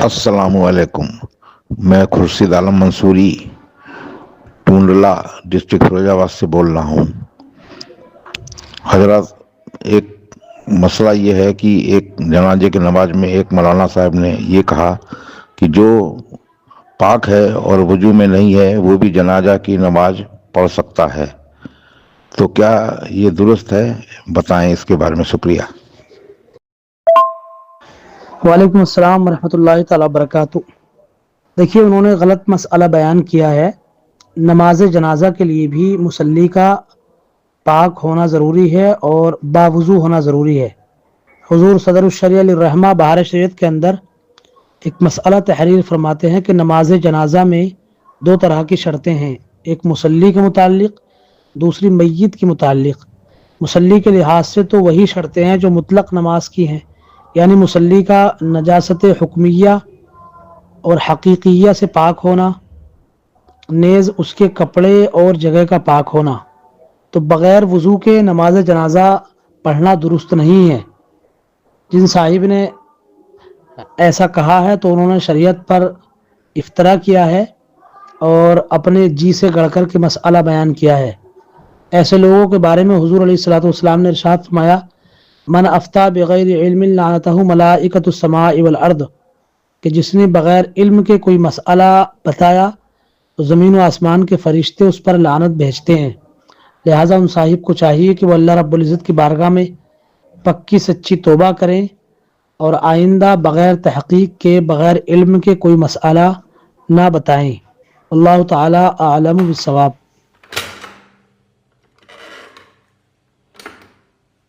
अस्सलामुअलैकुम। मैं खुर्शीद आलम मंसूरी टूंडला डिस्ट्रिक्ट फिरोजाबाद से बोल रहा हूँ। हजरत, एक मसला ये है कि एक जनाजे की नमाज में एक मौलाना साहब ने ये कहा कि जो पाक है और वजू में नहीं है वो भी जनाजा की नमाज पढ़ सकता है, तो क्या ये दुरुस्त है? बताएं इसके बारे में। शुक्रिया। वालेकुम अस्सलाम वरहमतुल्लाहि तआला बरकातुहू। देखिए, उन्होंने गलत मसला बयान किया है। नमाज जनाजा के लिए भी मुसल्ली का पाक होना ज़रूरी है और बावुज़ू होना ज़रूरी है। हुज़ूर सदरुश्शरिया रहमा बहार शरीयत के अंदर एक मसला तहरीर फरमाते हैं कि नमाज जनाजा में दो तरह की शर्तें हैं, एक मुसल्ली के मुतालिक, दूसरी मैयत के मुतालिक। मुसल्ली के लिहाज से तो वही शर्तें हैं जो मुतलक नमाज की हैं, यानी मुसल्ली का नजासत हुक्मिया और हकीकिया से पाक होना, नेज़ उसके कपड़े और जगह का पाक होना। तो बग़ैर वज़ू के नमाज जनाजा पढ़ना दुरुस्त नहीं है। जिन साहिब ने ऐसा कहा है तो उन्होंने शरीयत पर इफ्तरा किया है और अपने जी से गढ़कर के मसला बयान किया है। ऐसे लोगों के बारे में हुज़ूर अलैहिस्सलातु वस्सलाम ने इरशाद फरमाया, मन अफ्ता बगैर इल्मिन लानतहु मलाइकतुस समाई वल अर्द, कि जिसने बग़ैर इल्म के कोई मसला बताया तो ज़मीन व आसमान के फरिश्ते उस पर लानत भेजते हैं। लिहाजा उन साहिब को चाहिए कि वो अल्लाह रब्बुल इज़्ज़त की बारगाह में पक्की सच्ची तौबा करें और आइंदा बग़ैर तहक़ीक़ के, बग़ैर इल्म के कोई मसला ना बताएं। अल्लाह ताला आलम बिस्सवाब।